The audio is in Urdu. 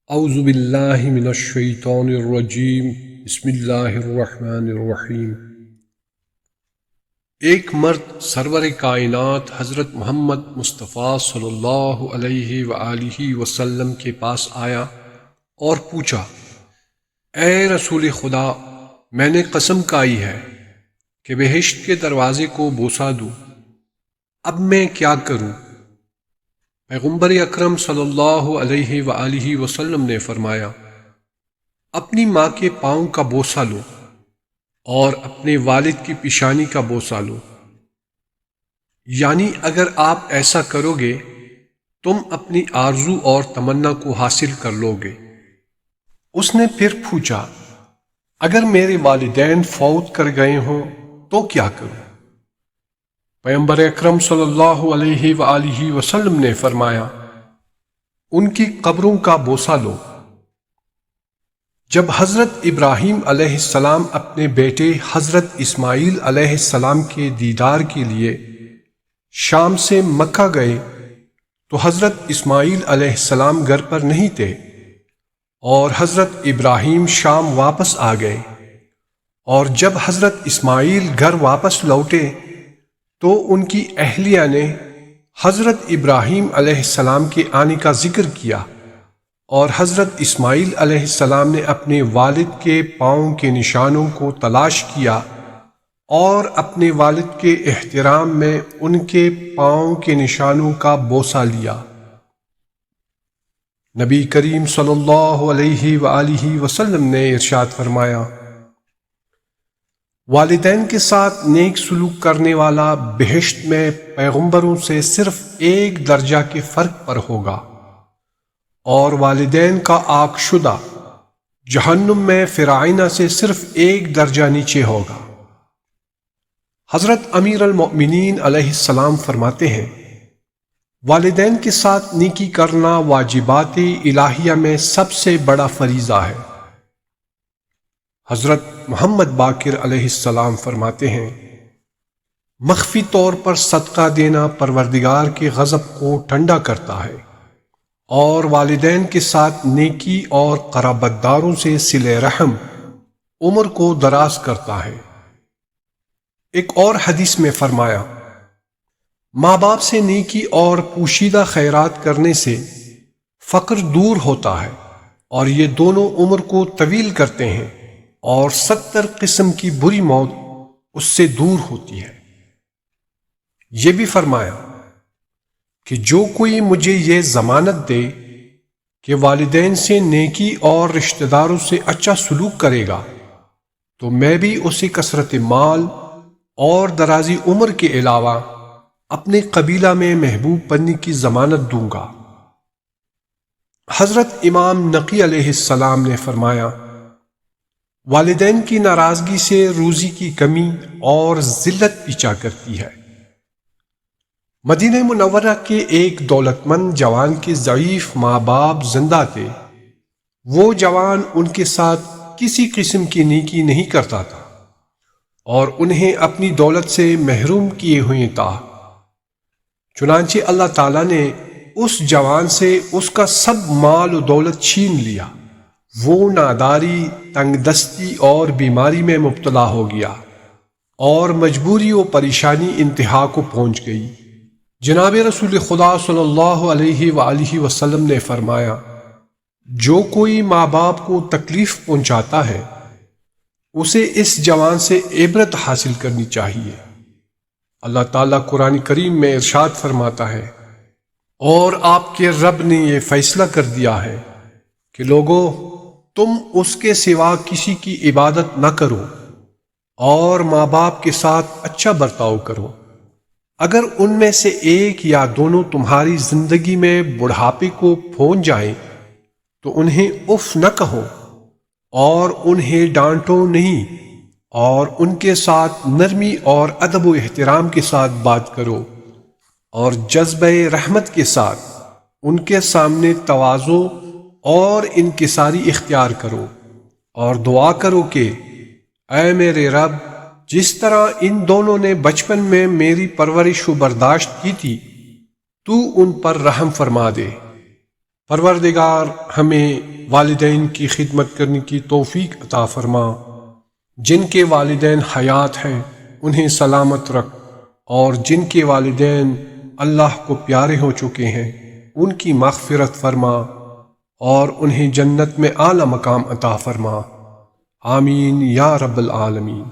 اعوذ باللہ من الشیطان الرجیم بسم اللہ الرحمن الرحیم۔ ایک مرد سرور کائنات حضرت محمد مصطفیٰ صلی اللہ علیہ وآلہ وسلم کے پاس آیا اور پوچھا، اے رسول خدا، میں نے قسم کھائی ہے کہ بہشت کے دروازے کو بوسہ دوں، اب میں کیا کروں؟ پیغمبر اکرم صلی اللہ علیہ وآلہ وسلم نے فرمایا، اپنی ماں کے پاؤں کا بوسہ لو اور اپنے والد کی پیشانی کا بوسہ لو، یعنی اگر آپ ایسا کرو گے تم اپنی آرزو اور تمنا کو حاصل کر لو گے۔ اس نے پھر پوچھا، اگر میرے والدین فوت کر گئے ہوں تو کیا کروں؟ پیغمبر اکرم صلی اللہ علیہ وآلہ وسلم نے فرمایا، ان کی قبروں کا بوسہ لو۔ جب حضرت ابراہیم علیہ السلام اپنے بیٹے حضرت اسماعیل علیہ السلام کے دیدار کے لیے شام سے مکہ گئے تو حضرت اسماعیل علیہ السلام گھر پر نہیں تھے اور حضرت ابراہیم شام واپس آ گئے، اور جب حضرت اسماعیل گھر واپس لوٹے تو ان کی اہلیہ نے حضرت ابراہیم علیہ السلام کے آنے کا ذکر کیا، اور حضرت اسماعیل علیہ السلام نے اپنے والد کے پاؤں کے نشانوں کو تلاش کیا اور اپنے والد کے احترام میں ان کے پاؤں کے نشانوں کا بوسہ لیا۔ نبی کریم صلی اللہ علیہ وآلہ وسلم نے ارشاد فرمایا، والدین کے ساتھ نیک سلوک کرنے والا بہشت میں پیغمبروں سے صرف ایک درجہ کے فرق پر ہوگا، اور والدین کا عاق شدہ جہنم میں فرعونہ سے صرف ایک درجہ نیچے ہوگا۔ حضرت امیر المؤمنین علیہ السلام فرماتے ہیں، والدین کے ساتھ نیکی کرنا واجبات الہیہ میں سب سے بڑا فریضہ ہے۔ حضرت محمد باقر علیہ السلام فرماتے ہیں، مخفی طور پر صدقہ دینا پروردگار کے غضب کو ٹھنڈا کرتا ہے، اور والدین کے ساتھ نیکی اور قرابت داروں سے صلہ رحم عمر کو دراز کرتا ہے۔ ایک اور حدیث میں فرمایا، ماں باپ سے نیکی اور پوشیدہ خیرات کرنے سے فقر دور ہوتا ہے، اور یہ دونوں عمر کو طویل کرتے ہیں، اور 70 قسم کی بری موت اس سے دور ہوتی ہے۔ یہ بھی فرمایا کہ جو کوئی مجھے یہ ضمانت دے کہ والدین سے نیکی اور رشتہ داروں سے اچھا سلوک کرے گا تو میں بھی اسے کثرت مال اور درازی عمر کے علاوہ اپنے قبیلہ میں محبوب بننے کی ضمانت دوں گا۔ حضرت امام نقی علیہ السلام نے فرمایا، والدین کی ناراضگی سے روزی کی کمی اور ذلت پیچھا کرتی ہے۔ مدینہ منورہ کے ایک دولت مند جوان کے ضعیف ماں باپ زندہ تھے۔ وہ جوان ان کے ساتھ کسی قسم کی نیکی نہیں کرتا تھا اور انہیں اپنی دولت سے محروم کیے ہوئے تھا۔ چنانچہ اللہ تعالیٰ نے اس جوان سے اس کا سب مال و دولت چھین لیا۔ وہ ناداری، تنگ دستی اور بیماری میں مبتلا ہو گیا، اور مجبوری و پریشانی انتہا کو پہنچ گئی۔ جناب رسول خدا صلی اللہ علیہ وآلہ وسلم نے فرمایا، جو کوئی ماں باپ کو تکلیف پہنچاتا ہے اسے اس جوان سے عبرت حاصل کرنی چاہیے۔ اللہ تعالیٰ قرآن کریم میں ارشاد فرماتا ہے، اور آپ کے رب نے یہ فیصلہ کر دیا ہے کہ لوگوں، تم اس کے سوا کسی کی عبادت نہ کرو اور ماں باپ کے ساتھ اچھا برتاؤ کرو۔ اگر ان میں سے ایک یا دونوں تمہاری زندگی میں بڑھاپے کو پہنچ جائیں تو انہیں اف نہ کہو اور انہیں ڈانٹو نہیں، اور ان کے ساتھ نرمی اور ادب و احترام کے ساتھ بات کرو، اور جذبہ رحمت کے ساتھ ان کے سامنے تواضع اور انکساری اختیار کرو، اور دعا کرو کہ اے میرے رب، جس طرح ان دونوں نے بچپن میں میری پرورش و برداشت کی تھی تو ان پر رحم فرما دے۔ پروردگار ہمیں والدین کی خدمت کرنے کی توفیق عطا فرما، جن کے والدین حیات ہیں انہیں سلامت رکھ، اور جن کے والدین اللہ کو پیارے ہو چکے ہیں ان کی مغفرت فرما اور انہیں جنت میں اعلی مقام عطا فرما، آمین یا رب العالمین۔